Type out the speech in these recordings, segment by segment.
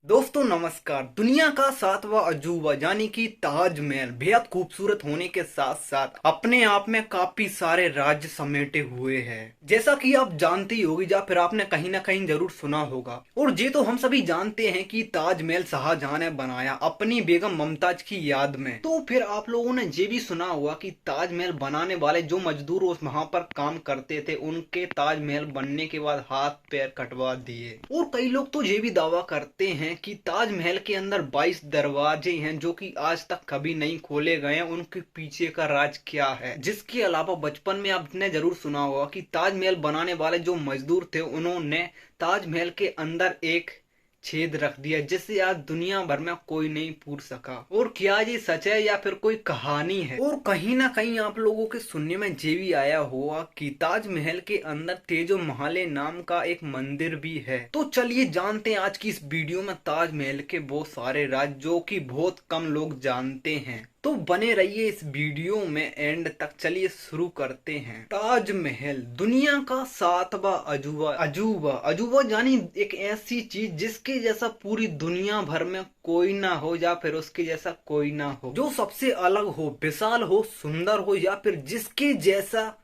दोस्तों नमस्कार। दुनिया का सातवां अजूबा यानी कि ताजमहल बेहद खूबसूरत होने के साथ साथ अपने आप में काफी सारे राज्य समेटे हुए है। जैसा कि आप जानते ही होगी या फिर आपने कहीं ना कहीं जरूर सुना होगा। और ये तो हम सभी जानते हैं कि ताजमहल शाहजहां ने बनाया अपनी बेगम मुमताज की याद में। तो फिर आप लोगों ने ये भी सुना होगा कि ताजमहल बनाने वाले जो मजदूर उस वहां पर काम करते थे उनके ताजमहल बनने के बाद हाथ पैर कटवा दिए। और कई लोग तो ये भी दावा करते हैं कि ताजमहल के अंदर 22 दरवाजे हैं जो कि आज तक कभी नहीं खोले गए हैं। उनके पीछे का राज क्या है। जिसके अलावा बचपन में आपने जरूर सुना होगा कि ताजमहल बनाने वाले जो मजदूर थे उन्होंने ताजमहल के अंदर एक छेद रख दिया जिससे आज दुनिया भर में कोई नहीं पूछ सका। और क्या ये सच है या फिर कोई कहानी है। और कहीं ना कहीं आप लोगों के सुनने में ये भी आया हुआ कि ताजमहल के अंदर तेजो महल नाम का एक मंदिर भी है। तो चलिए जानते हैं आज की इस वीडियो में ताजमहल के बहुत सारे राज जो कि बहुत कम लोग जानते हैं। तो बने रहिए इस वीडियो में एंड तक। चलिए शुरू करते हैं। ताजमहल दुनिया का सातवां अजूबा। अजूबा अजूबा यानी एक ऐसी चीज जिसके जैसा पूरी दुनिया भर में कोई ना हो या फिर उसके जैसा कोई ना हो, जो सबसे अलग हो, विशाल हो, सुंदर हो या फिर जिसके जैसा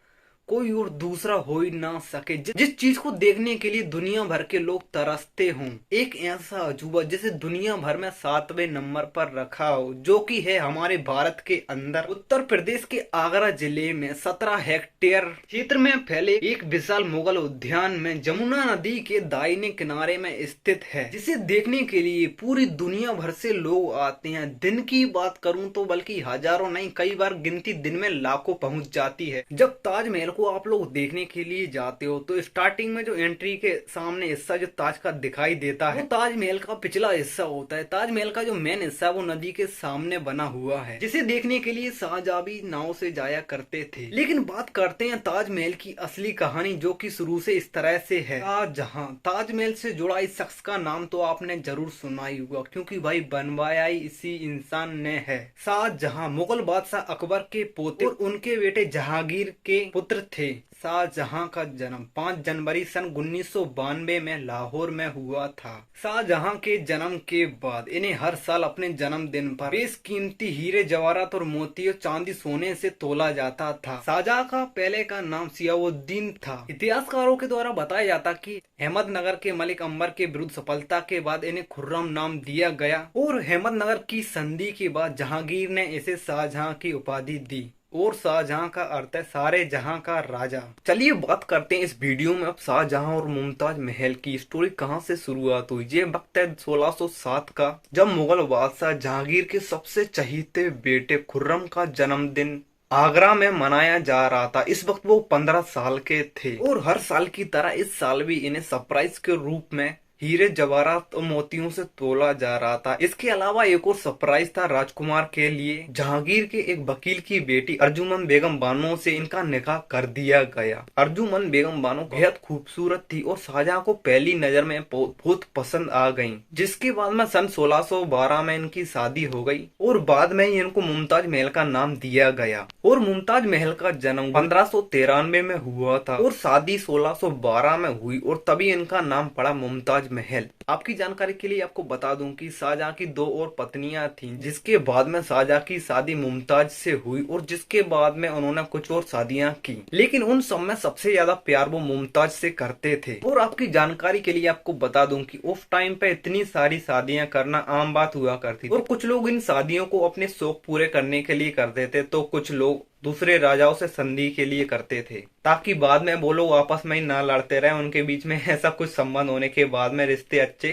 कोई और दूसरा हो ही ना सके। जिस चीज को देखने के लिए दुनिया भर के लोग तरसते हों। एक ऐसा अजूबा जिसे दुनिया भर में 7वें नंबर पर रखा हो, जो कि है हमारे भारत के अंदर उत्तर प्रदेश के आगरा जिले में 17 हेक्टेयर क्षेत्र में फैले एक विशाल मुगल उद्यान में जमुना नदी के दाहिने किनारे में स्थित है, जिसे देखने के लिए पूरी दुनिया भर से लोग आते हैं। दिन की बात करूं तो बल्कि हजारों नहीं, कई बार गिनती दिन में लाखों पहुंच जाती है। जब ताजमहल को आप लोग देखने के लिए जाते हो तो स्टार्टिंग में जो एंट्री के सामने हिस्सा जो ताज का दिखाई देता है वो ताजमहल का पिछला हिस्सा होता है। ताजमहल का जो मेन हिस्सा वो नदी के सामने बना हुआ है, जिसे देखने के लिए शाहजहां भी नाव से जाया करते थे। लेकिन बात करते हैं ताजमहल की असली कहानी, जो कि शुरू से इस तरह से है। शाहजहां, ताजमहल से जुड़ा इस शख्स का नाम तो आपने जरूर सुना ही होगा क्योंकि भाई बनवाया ही इसी इंसान ने है। शाहजहां मुगल बादशाह अकबर के पोते और उनके बेटे जहांगीर के पुत्र थे। शाहजहां का जन्म 5 जनवरी सन 1992 में लाहौर में हुआ था। शाहजहां के जन्म के बाद इन्हें हर साल अपने जन्मदिन पर बेशकीमती हीरे जवाहरात और मोती और चांदी सोने से तोला जाता था। शाहजहां का पहले का नाम सियाउद्दीन था। इतिहासकारों के द्वारा बताया जाता कि अहमदनगर के मलिक अंबर के विरुद्ध सफलता के बाद इन्हें खुर्रम नाम दिया गया और अहमदनगर की संधि के बाद जहांगीर ने इसे शाहजहां की उपाधि दी। और शाहजहां का अर्थ है सारे जहां का राजा। चलिए बात करते हैं इस वीडियो में अब शाहजहां और मुमताज महल की स्टोरी कहां से शुरुआत हुई। ये वक्त है 1607 का, जब मुगल बादशाह जहांगीर के सबसे चहीते बेटे खुर्रम का जन्मदिन आगरा में मनाया जा रहा था। इस वक्त वो 15 साल के थे और हर साल की तरह इस साल भी इन्हें सरप्राइज के रूप में हीरे जवाहरात और मोतियों से तोला जा रहा था। इसके अलावा एक और सरप्राइज था राजकुमार के लिए। जहांगीर के एक वकील की बेटी अर्जुमन बेगम बानो से इनका निकाह कर दिया गया। अर्जुमन बेगम बानो बेहद खूबसूरत थी और शाहजहां को पहली नजर में बहुत पसंद आ गईं। जिसके बाद में सन 1612 में इनकी शादी हो गई और बाद में ही इनको मुमताज महल का नाम दिया गया। और मुमताज महल का जन्म 1593 में हुआ था और शादी 1612 में हुई और तभी इनका नाम पड़ा मुमताज महल। आपकी जानकारी के लिए आपको बता दूं कि शाहजहां की 2 और पत्नियां थीं, जिसके बाद में शाहजहां की शादी मुमताज से हुई और जिसके बाद में उन्होंने कुछ और शादियां की, लेकिन उन सब में सबसे ज्यादा प्यार वो मुमताज से करते थे। और आपकी जानकारी के लिए आपको बता दूं कि उस टाइम पे इतनी सारी शादियां करना आम बात हुआ करती थी और कुछ लोग इन शादियों को अपने शौक पूरे करने के लिए करते थे तो कुछ लोग दूसरे राजाओं से संधि के लिए करते थे, ताकि बाद में वो लोग आपस में ही ना लड़ते रहे। उनके बीच में ऐसा कुछ संबंध होने के बाद में रिश्ते अच्छे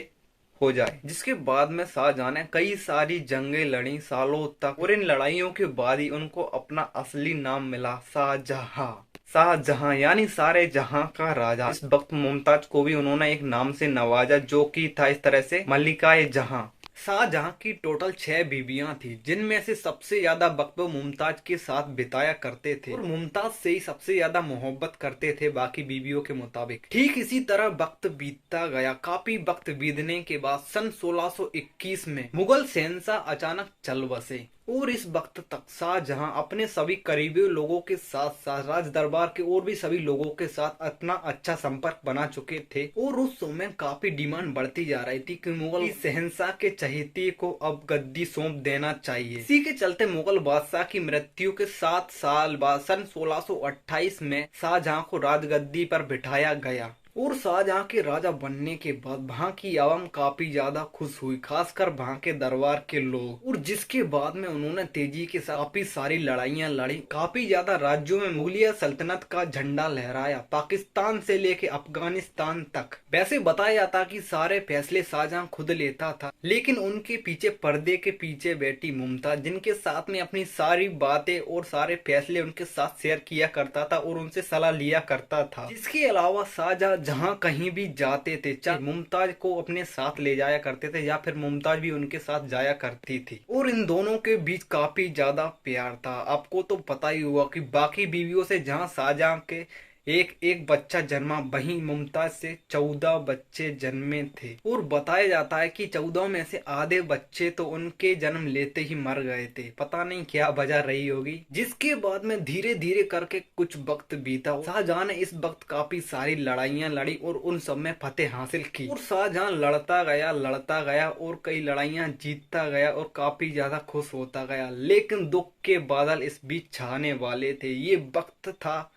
हो जाए। जिसके बाद में शाहजहां ने कई सारी जंगें लड़ी सालों तक और इन लड़ाइयों के बाद ही उनको अपना असली नाम मिला शाहजहां। शाहजहां यानी सारे जहां का राजा। इस वक्त मुमताज को भी उन्होंने एक नाम से नवाजा जो कि था इस तरह से मल्लिकाए जहां। शाहजहां की टोटल 6 बीवियां थी, जिनमें से सबसे ज्यादा वक्त वो मुमताज के साथ बिताया करते थे और मुमताज से ही सबसे ज्यादा मोहब्बत करते थे बाकी बीवियों के मुताबिक। ठीक इसी तरह वक्त बीतता गया। काफी वक्त बीतने के बाद सन 1621 में मुगल शहंशाह अचानक चल बसे और इस वक्त तक शाहजहां अपने सभी करीबी लोगों के साथ साथ राज दरबार के और भी सभी लोगों के साथ इतना अच्छा संपर्क बना चुके थे और उस समय काफी डिमांड बढ़ती जा रही थी कि मुगल शहंशाह के चहेते को अब गद्दी सौंप देना चाहिए। इसी के चलते मुगल बादशाह की मृत्यु के 7 साल बाद सन 1628 में शाहजहां को राजगद्दी पर बिठाया गया और शाहजहां के राजा बनने के बाद वहाँ की आवाम काफी ज्यादा खुश हुई, खासकर वहाँ के दरबार के लोग। और जिसके बाद में उन्होंने तेजी के साथ काफी सारी लड़ाइयाँ लड़ी, काफी ज्यादा राज्यों में मुगलिया सल्तनत का झंडा लहराया, पाकिस्तान से लेके अफगानिस्तान तक। वैसे बताया जाता कि सारे फैसले शाहजहां खुद लेता था, लेकिन उनके पीछे पर्दे के पीछे बैठी मुमताज, जिनके साथ में अपनी सारी बातें और सारे फैसले उनके साथ शेयर किया करता था और उनसे सलाह लिया करता था। इसके अलावा शाहजहां जहाँ कहीं भी जाते थे, चाहे मुमताज को अपने साथ ले जाया करते थे या फिर मुमताज भी उनके साथ जाया करती थी। और इन दोनों के बीच काफी ज्यादा प्यार था। आपको तो पता ही हुआ कि बाकी बीवियों से जहाँ शाहजहां के एक एक बच्चा जन्मा, वहीं मुमताज से 14 बच्चे जन्मे थे। और बताया जाता है कि 14 में से आधे बच्चे तो उनके जन्म लेते ही मर गए थे, पता नहीं क्या वजह रही होगी। जिसके बाद में धीरे धीरे करके कुछ वक्त बीता। शाहजहां ने इस वक्त काफी सारी लड़ाइयां लड़ी और उन सब में फतेह हासिल की। और शाहजहां लड़ता गया और कई लड़ाइयां जीतता गया और काफी ज्यादा खुश होता गया। लेकिन दुख के बादल इस बीच छाने वाले थे। ये वक्त था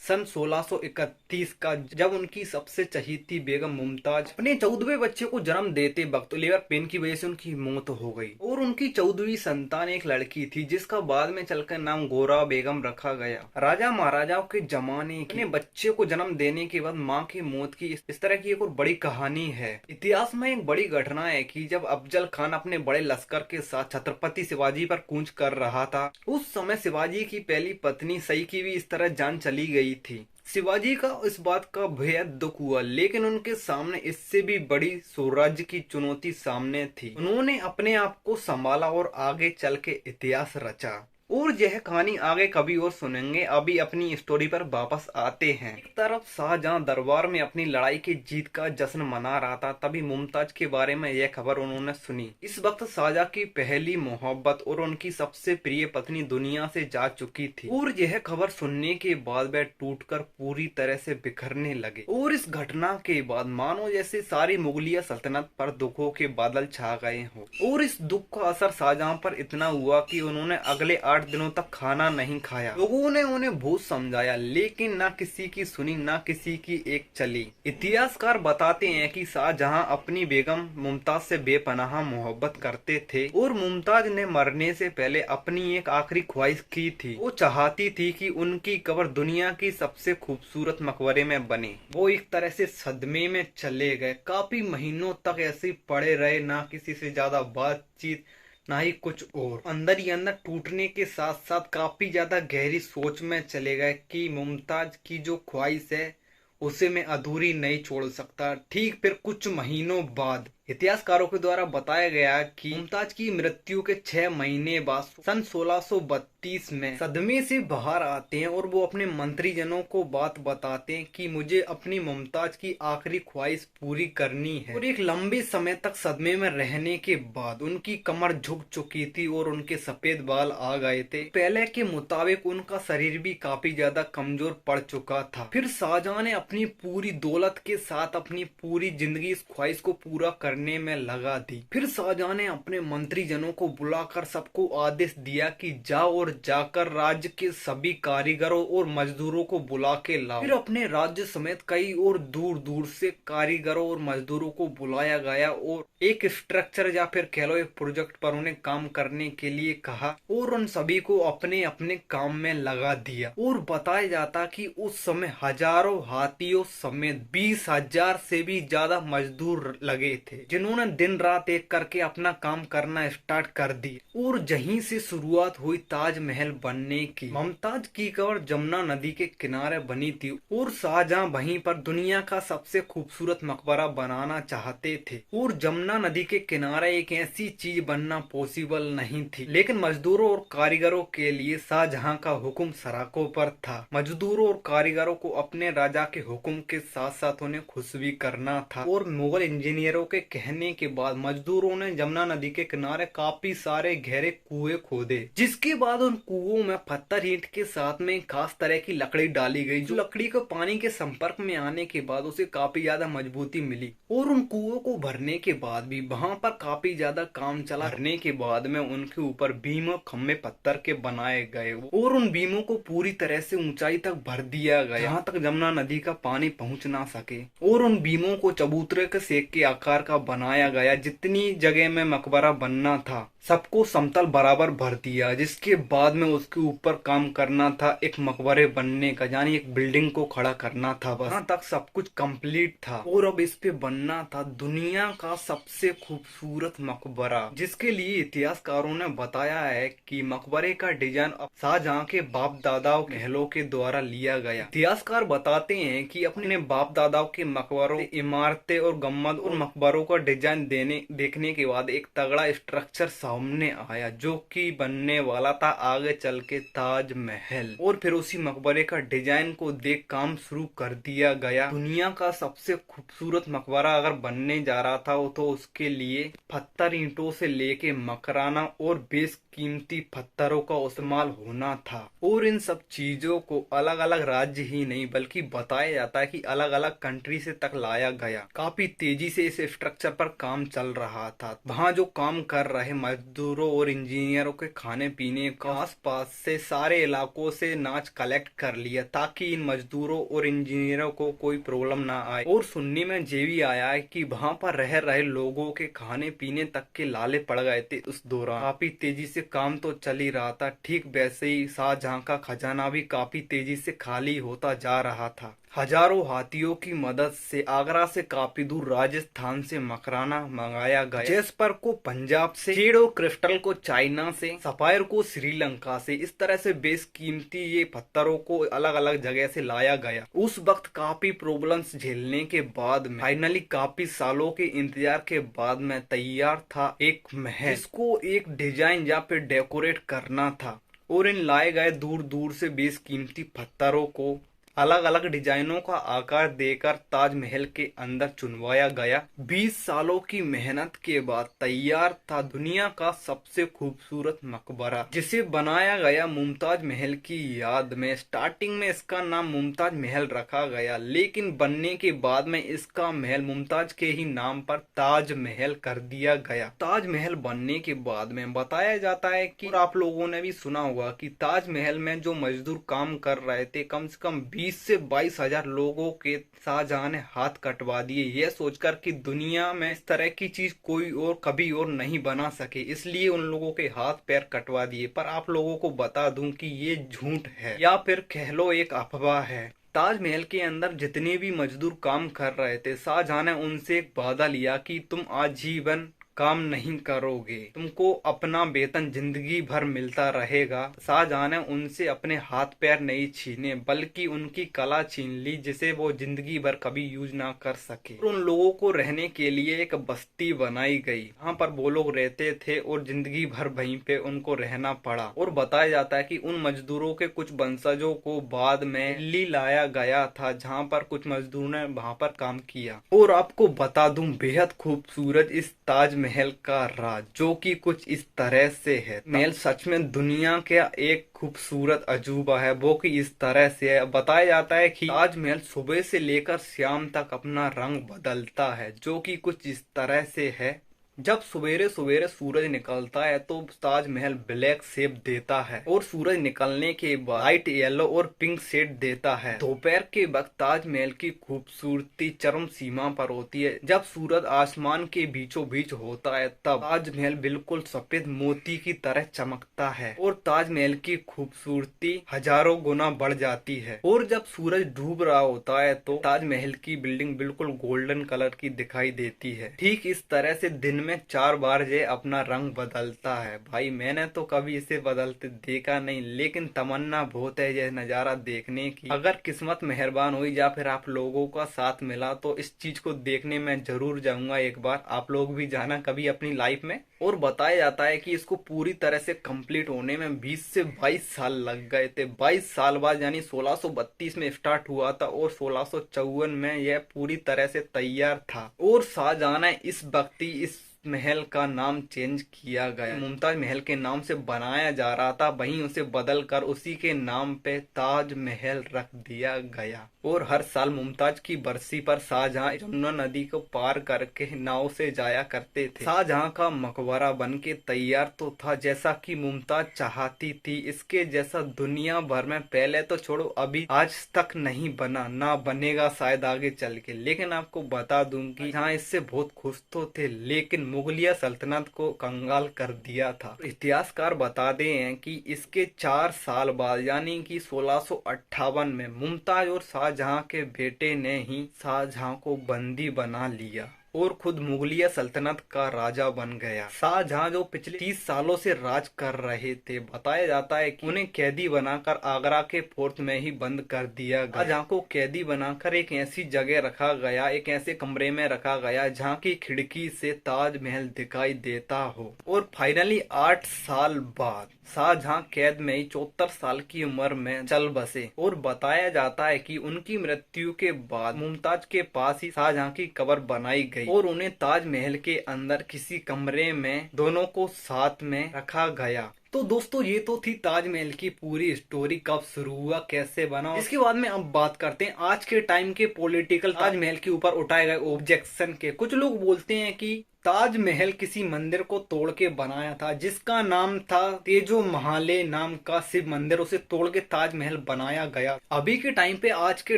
सन 1631 का, जब उनकी सबसे चहीती बेगम मुमताज अपने 14वें बच्चे को जन्म देते वक्त लेबर पेन की वजह से उनकी मौत हो गई। और उनकी 14वीं संतान एक लड़की थी, जिसका बाद में चलकर नाम गोरा बेगम रखा गया। राजा महाराजाओं के जमाने के बच्चे को जन्म देने के बाद माँ की मौत की इस तरह की एक और बड़ी कहानी है। इतिहास में एक बड़ी घटना है कि जब अफजल खान अपने बड़े लश्कर के साथ छत्रपति शिवाजी पर कूच कर रहा था, उस समय शिवाजी की पहली पत्नी सई की भी इस तरह जान चली गई थी। शिवाजी का इस बात का बेहद दुख हुआ, लेकिन उनके सामने इससे भी बड़ी स्वराज्य की चुनौती सामने थी। उन्होंने अपने आप को संभाला और आगे चल के इतिहास रचा। और यह कहानी आगे कभी और सुनेंगे। अभी अपनी स्टोरी पर वापस आते हैं। एक तरफ शाहजहां दरबार में अपनी लड़ाई की जीत का जश्न मना रहा था, तभी मुमताज के बारे में यह खबर उन्होंने सुनी। इस वक्त शाहजहां की पहली मोहब्बत और उनकी सबसे प्रिय पत्नी दुनिया से जा चुकी थी। और यह खबर सुनने के बाद वह टूटकर पूरी तरह से बिखरने लगे। और इस घटना के बाद मानो जैसे सारी मुगलिया सल्तनत पर दुखों के बादल छा गए हो। और इस दुख का असर शाहजहां पर इतना हुआ कि उन्होंने अगले 8 दिनों तक खाना नहीं खाया। लोगों ने उन्हें बहुत समझाया, लेकिन ना किसी की सुनी, ना किसी की एक चली। इतिहासकार बताते हैं कि शाहजहां अपनी बेगम मुमताज से बेपनाह मोहब्बत करते थे और मुमताज ने मरने से पहले अपनी एक आखिरी ख्वाहिश की थी। वो चाहती थी कि उनकी कब्र दुनिया की सबसे खूबसूरत मकबरे में बने। वो एक तरह से सदमे में चले गए। काफी महीनों तक ऐसे पड़े रहे, ना किसी से ज्यादा बातचीत, ना ही कुछ और। अंदर ही अंदर टूटने के साथ साथ काफी ज्यादा गहरी सोच में चले गए कि मुमताज की जो ख्वाहिश है उसे मैं अधूरी नहीं छोड़ सकता। ठीक फिर कुछ महीनों बाद इतिहासकारों के द्वारा बताया गया कि मुमताज की मृत्यु के 6 महीने बाद सन 1632 में सदमे से बाहर आते हैं और वो अपने मंत्रीजनों को बात बताते हैं कि मुझे अपनी मुमताज की आखिरी ख्वाहिश पूरी करनी है। और एक लंबे समय तक सदमे में रहने के बाद उनकी कमर झुक चुकी थी और उनके सफेद बाल आ गए थे। पहले के मुताबिक उनका शरीर भी काफी ज्यादा कमजोर पड़ चुका था। फिर शाहजहां ने अपनी पूरी दौलत के साथ अपनी पूरी जिंदगी इस ख्वाहिश को पूरा करने में लगा दी। फिर शाहजहां ने अपने मंत्रीजनों को बुलाकर सबको आदेश दिया कि जाओ और जाकर राज्य के सभी कारीगरों और मजदूरों को बुला के लाओ। फिर अपने राज्य समेत कई और दूर दूर से कारीगरों और मजदूरों को बुलाया गया और एक स्ट्रक्चर या फिर कह लो एक प्रोजेक्ट पर उन्हें काम करने के लिए कहा और उन सभी को अपने अपने काम में लगा दिया। और बताया जाता कि उस समय हजारों हाथियों समेत 20,000 से भी ज्यादा मजदूर लगे थे, जिन्होंने दिन रात एक करके अपना काम करना स्टार्ट कर दी। और यहीं से शुरुआत हुई ताजमहल बनने की। मुमताज की कब्र जमुना नदी के किनारे बनी थी और शाहजहां वहीं पर दुनिया का सबसे खूबसूरत मकबरा बनाना चाहते थे। और जमुना नदी के किनारे एक ऐसी चीज बनना पॉसिबल नहीं थी, लेकिन मजदूरों और कारीगरों के लिए शाहजहां का हुक्म सराखों पर था। मजदूरों और कारीगरों को अपने राजा के हुक्म के साथ साथ उन्हें खुश भी करना था। और मुगल इंजीनियरों के कहने के बाद मजदूरों ने जमुना नदी के किनारे काफी सारे गहरे कुएं खोदे, जिसके बाद उन कुओं में पत्थर ईंट के साथ में खास तरह की लकड़ी डाली गई, जो लकड़ी को पानी के संपर्क में आने के बाद उसे काफी ज्यादा मजबूती मिली। और उन कुओं को भरने के बाद भी वहां पर काफी ज्यादा काम चला। भरने के बाद में उनके ऊपर बीम और खम्भे पत्थर के बनाए गए और उन बीमों को पूरी तरह से ऊंचाई तक भर दिया गया, जहाँ तक जमुना नदी का पानी पहुंच ना सके। और उन बीमों को चबूतरे के सेक के आकार का बनाया गया। जितनी जगह में मकबरा बनना था सबको समतल बराबर भर दिया, जिसके बाद में उसके ऊपर काम करना था एक मकबरे बनने का, यानी एक बिल्डिंग को खड़ा करना था। बस यहाँ तक सब कुछ कंप्लीट था और अब इस पे बनना था दुनिया का सबसे खूबसूरत मकबरा, जिसके लिए इतिहासकारों ने बताया है कि मकबरे का डिजाइन शाहजहां के बाप दादाओं महलों के द्वारा लिया गया। इतिहासकार बताते हैं कि अपने बाप दादाओं के मकबरों, इमारतें और गम्बद और मकबरों का डिजाइन देखने के बाद एक तगड़ा स्ट्रक्चर सामने आया, जो कि बनने वाला था आगे चल के ताजमहल। और फिर उसी मकबरे का डिजाइन को देख काम शुरू कर दिया गया। दुनिया का सबसे खूबसूरत मकबरा अगर बनने जा रहा था तो उसके लिए पत्थर ईंटों से लेके मकराना और बेशकीमती पत्थरों का इस्तेमाल होना था। और इन सब चीजों को अलग अलग राज्य ही नहीं बल्कि बताया जाता है कि अलग अलग कंट्री से तक लाया गया। काफी तेजी से इस स्ट्रक्चर पर काम चल रहा था। वहाँ जो काम कर रहे मजदूरों और इंजीनियरों के खाने पीने का आसपास से सारे इलाकों से नाच कलेक्ट कर लिया, ताकि इन मजदूरों और इंजीनियरों को कोई प्रॉब्लम ना आए। और सुनने में ये भी आया है कि वहाँ पर रह रहे लोगों के खाने पीने तक के लाले पड़ गए थे उस दौरान। काफी तेजी से काम तो चल ही रहा था। ठीक वैसे ही शाहजहां का खजाना भी काफी तेजी से खाली होता जा रहा था। हजारों हाथियों की मदद से आगरा से काफी दूर राजस्थान से मकराना मंगाया गया, जैस्पर को पंजाब से, जेडो क्रिस्टल को चाइना से, सफायर को श्रीलंका से। इस तरह से बेशकीमती ये पत्थरों को अलग अलग जगह से लाया गया। उस वक्त काफी प्रॉब्लम्स झेलने के बाद में फाइनली काफी सालों के इंतजार के बाद में तैयार था एक महल, जिसको एक डिजाइन या फिर डेकोरेट करना था। और इन लाए गए दूर दूर से बेशकीमती पत्थरों को अलग अलग डिजाइनों का आकार देकर ताजमहल के अंदर चुनवाया गया। 20 सालों की मेहनत के बाद तैयार था दुनिया का सबसे खूबसूरत मकबरा, जिसे बनाया गया मुमताज महल की याद में। स्टार्टिंग में इसका नाम मुमताज महल रखा गया, लेकिन बनने के बाद में इसका महल मुमताज के ही नाम पर ताजमहल कर दिया गया। ताजमहल बनने के बाद में बताया जाता है कि, और आप लोगों ने भी सुना होगा कि ताजमहल में जो मजदूर काम कर रहे थे कम से कम 20 से 22 हजार लोगों के शाहजहां ने हाथ कटवा दिए, यह सोचकर कि दुनिया में इस तरह की चीज कोई और कभी और नहीं बना सके, इसलिए उन लोगों के हाथ पैर कटवा दिए। पर आप लोगों को बता दूं कि ये झूठ है या फिर कह लो एक अफवाह है। ताजमहल के अंदर जितने भी मजदूर काम कर रहे थे, शाहजहां ने उनसे एक वादा लिया कि तुम आजीवन काम नहीं करोगे, तुमको अपना वेतन जिंदगी भर मिलता रहेगा। शाहजहां ने उनसे अपने हाथ पैर नहीं छीने बल्कि उनकी कला छीन ली, जिसे वो जिंदगी भर कभी यूज ना कर सके। और उन लोगों को रहने के लिए एक बस्ती बनाई गई, वहाँ पर वो लोग रहते थे और जिंदगी भर वहीं पे उनको रहना पड़ा। और बताया जाता है कि उन मजदूरों के कुछ वंशजों को बाद में दिल्ली लाया गया था, जहाँ पर कुछ मजदूरों ने वहाँ पर काम किया। और आपको बता दूं बेहद खूबसूरत इस ताजमहल का राज जो कि कुछ इस तरह से है। महल सच में दुनिया का एक खूबसूरत अजूबा है, वो कि इस तरह से है। बताया जाता है कि ताजमहल सुबह से लेकर शाम तक अपना रंग बदलता है, जो कि कुछ इस तरह से है। जब सवेरे सवेरे सूरज निकलता है तो ताजमहल ब्लैक शेप देता है और सूरज निकलने के बाद लाइट येलो और पिंक शेड देता है। दोपहर के वक्त ताजमहल की खूबसूरती चरम सीमा पर होती है। जब सूरज आसमान के बीचों बीच होता है तब ताजमहल बिल्कुल सफेद मोती की तरह चमकता है और ताजमहल की खूबसूरती हजारों गुना बढ़ जाती है। और जब सूरज डूब रहा होता है तो ताजमहल की बिल्डिंग बिल्कुल गोल्डन कलर की दिखाई देती है। ठीक इस तरह से दिन में में 4 बार ये अपना रंग बदलता है। भाई मैंने तो कभी इसे बदलते देखा नहीं, लेकिन तमन्ना बहुत है यह नज़ारा देखने की। अगर किस्मत मेहरबान हुई या फिर आप लोगों का साथ मिला तो इस चीज को देखने मैं जरूर जाऊंगा एक बार। आप लोग भी जाना कभी अपनी लाइफ में। और बताया जाता है कि इसको पूरी तरह से कंप्लीट होने में 20 से 22 साल लग गए थे। 22 साल बाद यानी 1632 में स्टार्ट हुआ था और 1654 में यह पूरी तरह से तैयार था। और शाहजहां ने इस वक्त इस महल का नाम चेंज किया गया। मुमताज महल के नाम से बनाया जा रहा था, वहीं उसे बदल कर उसी के नाम पे ताज महल रख दिया गया। और हर साल मुमताज की बरसी पर शाहजहां यमुना नदी को पार करके नाव से जाया करते थे। शाहजहां का मकबरा बन के तैयार तो था जैसा कि मुमताज चाहती थी। इसके जैसा दुनिया भर में पहले तो छोड़ो अभी आज तक नहीं बना, ना बनेगा शायद आगे चल के। लेकिन आपको बता दूं कि हाँ इससे बहुत खुश तो थे, लेकिन मुगलिया सल्तनत को कंगाल कर दिया था। इतिहासकार बताते हैं कि इसके 4 साल बाद यानी कि 1658 में मुमताज और शाहजहां के बेटे ने ही शाहजहां को बंदी बना लिया और खुद मुगलिया सल्तनत का राजा बन गया। शाहजहां जो पिछले 30 सालों से राज कर रहे थे, बताया जाता है कि उन्हें कैदी बनाकर आगरा के फोर्ट में ही बंद कर दिया गया। शाहजहां को कैदी बनाकर एक ऐसी जगह रखा गया, एक ऐसे कमरे में रखा गया जहां की खिड़की से ताजमहल दिखाई देता हो। और फाइनली 8 साल बाद शाहजहां कैद में ही 74 साल की उम्र में चल बसे। और बताया जाता है कि उनकी मृत्यु के बाद मुमताज के पास ही शाहजहां की कब्र बनाई गई और उन्हें ताजमहल के अंदर किसी कमरे में दोनों को साथ में रखा गया। तो दोस्तों ये तो थी ताजमहल की पूरी स्टोरी, कब शुरू हुआ, कैसे बना। इसके बाद में अब बात करते हैं आज के टाइम के पॉलिटिकल ताजमहल के ऊपर उठाए गए ऑब्जेक्शन के। कुछ लोग बोलते हैं कि ताजमहल किसी मंदिर को तोड़ के बनाया था जिसका नाम था तेजो महाले नाम का शिव मंदिर, उसे तोड़ के ताजमहल बनाया गया। अभी के टाइम पे, आज के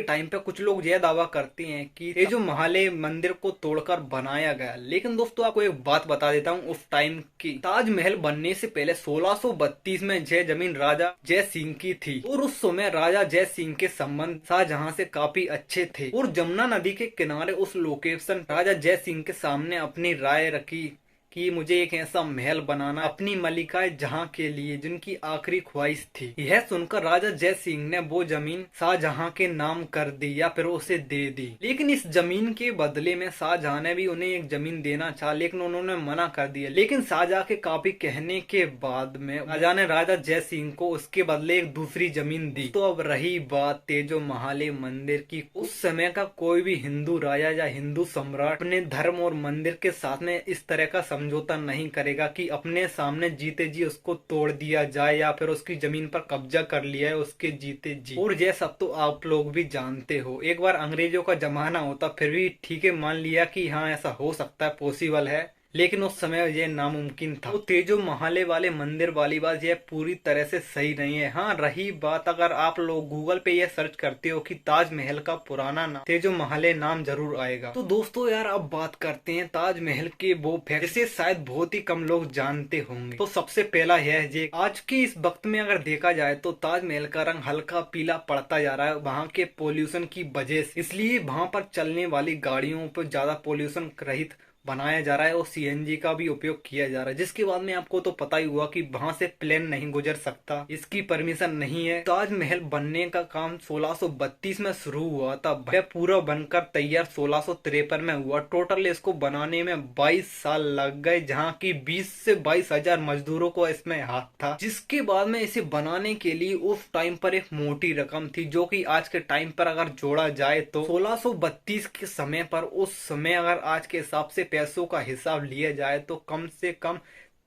टाइम पे कुछ लोग यह दावा करते हैं कि तेजो महाले मंदिर को तोड़कर बनाया गया। लेकिन दोस्तों आपको एक बात बता देता हूँ, उस टाइम की ताजमहल बनने से पहले 1632 में यह जमीन राजा जय सिंह की थी और उस समय राजा जय सिंह के संबंध शाहजहां से काफी अच्छे थे। और जमुना नदी के किनारे उस लोकेशन राजा जय सिंह के सामने अपनी राय रखी कि मुझे एक ऐसा महल बनाना अपनी मलिका जहां के लिए जिनकी आखिरी ख्वाहिश थी। यह सुनकर राजा जय सिंह ने वो जमीन शाहजहां के नाम कर दी या फिर उसे दे दी। लेकिन इस जमीन के बदले में शाहजहां ने भी उन्हें एक जमीन देना चाहा, लेकिन उन्होंने मना कर दिया। लेकिन शाहजहां के काफी कहने के बाद में राजा ने राजा जय सिंह को उसके बदले एक दूसरी जमीन दी। तो अब रही बात तेजो महाले मंदिर की, उस समय का कोई भी हिंदू राजा या हिंदू सम्राट अपने धर्म और मंदिर के साथ में इस तरह का समझौता नहीं करेगा कि अपने सामने जीते जी उसको तोड़ दिया जाए या फिर उसकी जमीन पर कब्जा कर लिया है उसके जीते जी। और ये सब तो आप लोग भी जानते हो, एक बार अंग्रेजों का जमाना होता फिर भी ठीक है, मान लिया कि हाँ ऐसा हो सकता है, पॉसिबल है, लेकिन उस समय ये नामुमकिन था। तो तेजो महाले वाले मंदिर वाली बात यह पूरी तरह से सही नहीं है। हाँ रही बात, अगर आप लोग गूगल पे ये सर्च करते हो कि ताजमहल का पुराना नाम तेजो महाले नाम जरूर आएगा। तो दोस्तों यार अब बात करते हैं ताजमहल के वो फैक्ट जिसे शायद बहुत ही कम लोग जानते होंगे। तो सबसे पहला यह है, आज के इस वक्त में अगर देखा जाए तो ताजमहल का रंग हल्का पीला पड़ता जा रहा है वहाँ के पोल्यूशन की वजह से। इसलिए वहाँ पर चलने वाली गाड़ियों पर ज्यादा पोल्यूशन रहित बनाया जा रहा है और सीएनजी का भी उपयोग किया जा रहा है। जिसके बाद में आपको तो पता ही हुआ कि वहां से प्लेन नहीं गुजर सकता, इसकी परमिशन नहीं है। ताजमहल बनने का काम 1632 में शुरू हुआ था, वह पूरा बनकर तैयार 1653 में हुआ। टोटल इसको बनाने में 22 साल लग गए, जहाँ की 20 से 22 हजार मजदूरों को इसमें हाथ था। जिसके बाद में इसे बनाने के लिए उस टाइम पर एक मोटी रकम थी, जो कि आज के टाइम पर अगर जोड़ा जाए तो 1632 के समय पर, उस समय अगर आज के हिसाब से पैसों का हिसाब लिया जाए तो कम से कम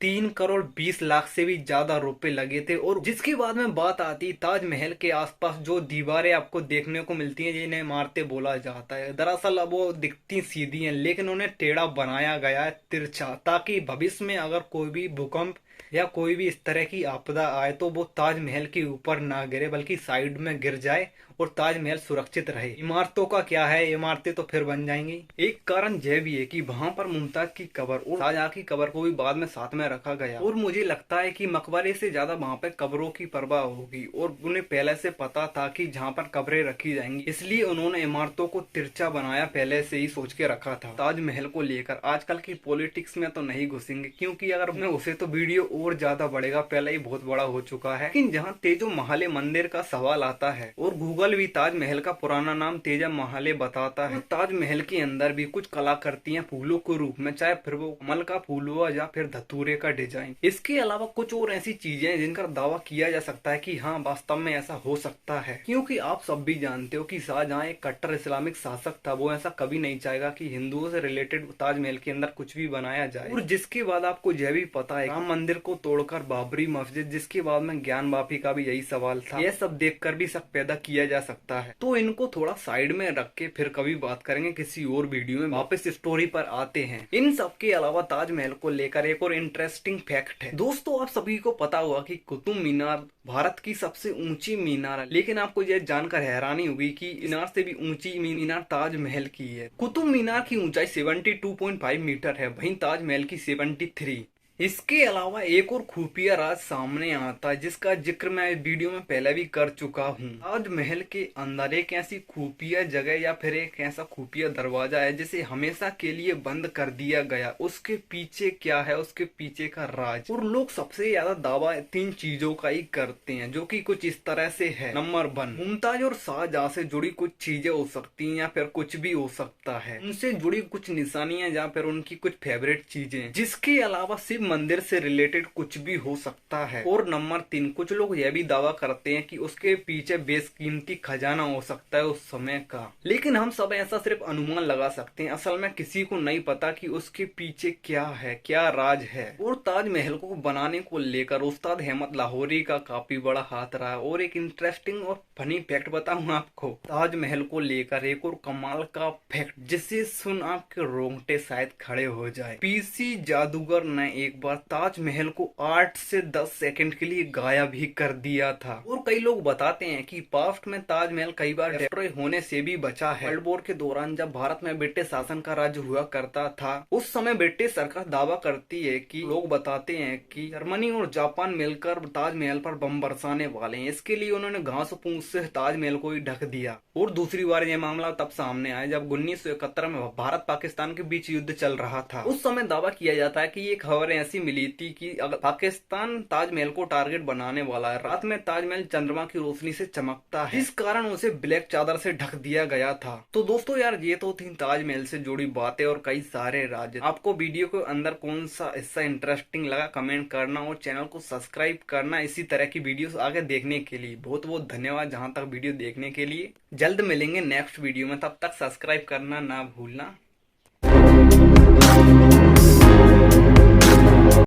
3 करोड़ 20 लाख से भी ज्यादा रुपए लगे थे। और जिसके बाद में बात आती ताजमहल के आसपास जो दीवारें आपको देखने को मिलती हैं जिन्हें इमारतें बोला जाता है, दरअसल अब वो दिखती सीधी हैं लेकिन उन्हें टेढ़ा बनाया गया है, तिरछा, ताकि भविष्य में अगर कोई भी भूकंप या कोई भी इस तरह की आपदा आए तो वो ताजमहल के ऊपर ना गिरे बल्कि साइड में गिर जाए और ताजमहल सुरक्षित रहे। इमारतों का क्या है, इमारतें तो फिर बन जाएंगी। एक कारण यह भी है कि वहां पर मुमताज की कब्र और शाहजहां की कब्र को भी बाद में साथ में रखा गया और मुझे लगता है कि मकबरे से ज्यादा वहां पर कब्रों की परवाह होगी और उन्हें पहले से पता था कि जहाँ पर कब्रें रखी जाएंगी, इसलिए उन्होंने इमारतों को तिरछा बनाया, पहले से ही सोच के रखा था। ताजमहल को लेकर आजकल की पॉलिटिक्स में तो नहीं घुसेंगे क्योंकि अगर मैं उसे तो वीडियो और ज्यादा बढ़ेगा, पहले ही बहुत बड़ा हो चुका है। लेकिन जहाँ तेजो महाले मंदिर का सवाल आता है और गूगल भी ताजमहल का पुराना नाम तेजा महाले बताता है, ताजमहल के अंदर भी कुछ कलाकृतियां फूलों के रूप में, चाहे फिर वो कमल का फूल हुआ या फिर धतूरे का डिजाइन, इसके अलावा कुछ और ऐसी चीजें हैं जिनका दावा किया जा सकता है कि हाँ वास्तव में ऐसा हो सकता है। क्योंकि आप सब भी जानते हो कि शाहजहां एक कट्टर इस्लामिक शासक था, वो ऐसा कभी नहीं चाहेगा कि हिंदुओं से रिलेटेड ताजमहल के अंदर कुछ भी बनाया जाए। और जिसके बाद आपको यह भी पता है राम मंदिर को तोड़कर बाबरी मस्जिद, जिसके बाद में ज्ञान वापी का भी यही सवाल था, यह सब देखकर भी शक पैदा किया जा सकता है। तो इनको थोड़ा साइड में रख के फिर कभी बात करेंगे किसी और वीडियो में। वापस स्टोरी पर आते हैं। इन सब के अलावा ताजमहल को लेकर एक और इंटरेस्टिंग फैक्ट है दोस्तों, आप सभी को पता होगा कि कुतुब मीनार भारत की सबसे ऊंची मीनार है, लेकिन आपको यह जानकर हैरानी होगी कि मीनार से भी ऊंची मीनार ताजमहल की है। कुतुब मीनार की ऊंचाई 72.5 मीटर है, वहीं ताजमहल की 73। इसके अलावा एक और खुफिया राज सामने आता है जिसका जिक्र मैं वीडियो में पहले भी कर चुका हूँ। ताजमहल के अंदर एक ऐसी खुफिया जगह या फिर एक ऐसा खुफिया दरवाजा है जिसे हमेशा के लिए बंद कर दिया गया। उसके पीछे क्या है, उसके पीछे का राज। और लोग सबसे ज्यादा दावा 3 चीजों का ही करते हैं जो कि कुछ इस तरह से है। नंबर 1, मुमताज और शाहजहां से जुड़ी कुछ चीजें हो सकती हैं या फिर कुछ भी हो सकता है, उनसे जुड़ी कुछ निशानियां या फिर उनकी कुछ फेवरेट चीजें, जिसके अलावा शिव मंदिर से रिलेटेड कुछ भी हो सकता है। और नंबर 3, कुछ लोग यह भी दावा करते हैं कि उसके पीछे बेशकीमती खजाना हो सकता है उस समय का, लेकिन हम सब ऐसा सिर्फ अनुमान लगा सकते हैं। असल में किसी को नहीं पता कि उसके पीछे क्या है, क्या राज है। और ताजमहल को बनाने को लेकर उस्ताद अहमद लाहौरी का काफी बड़ा हाथ रहा है। और एक इंटरेस्टिंग और फनी फैक्ट बताऊं आपको ताजमहल को लेकर, एक और कमाल का फैक्ट जिसे सुन आपके रोंगटे शायद खड़े हो जाए। पीसी जादूगर ने एक बार ताजमहल को 8 से 10 सेकंड के लिए गायब ही कर दिया था। और कई लोग बताते हैं कि पास्ट में ताजमहल कई बार डिस्ट्रॉय होने से भी बचा है। वर्ल्ड वॉर के दौरान जब भारत में ब्रिटिश शासन का राज्य हुआ करता था, उस समय ब्रिटिश सरकार दावा करती है कि लोग बताते हैं कि जर्मनी और जापान मिलकर ताजमहल पर बम बरसाने वाले हैं। इसके लिए उन्होंने घास फूस से ताजमहल को ही ढक दिया। और दूसरी बार यह मामला तब सामने आया जब 1971 में भारत पाकिस्तान के बीच युद्ध चल रहा था। उस समय दावा किया जाता है कि ये खबर ऐसी मिली थी कि अगर पाकिस्तान ताजमहल को टारगेट बनाने वाला है, रात में ताजमहल चंद्रमा की रोशनी से चमकता है, इस कारण उसे ब्लैक चादर से ढक दिया गया था। तो दोस्तों यार, ये तो थी ताजमहल से जुड़ी बातें और कई सारे राज। आपको वीडियो के अंदर कौन सा हिस्सा इंटरेस्टिंग लगा कमेंट करना और चैनल को सब्सक्राइब करना इसी तरह की वीडियोस आगे देखने के लिए। बहुत बहुत धन्यवाद जहां तक वीडियो देखने के लिए। जल्द मिलेंगे नेक्स्ट वीडियो में, तब तक सब्सक्राइब करना ना भूलना।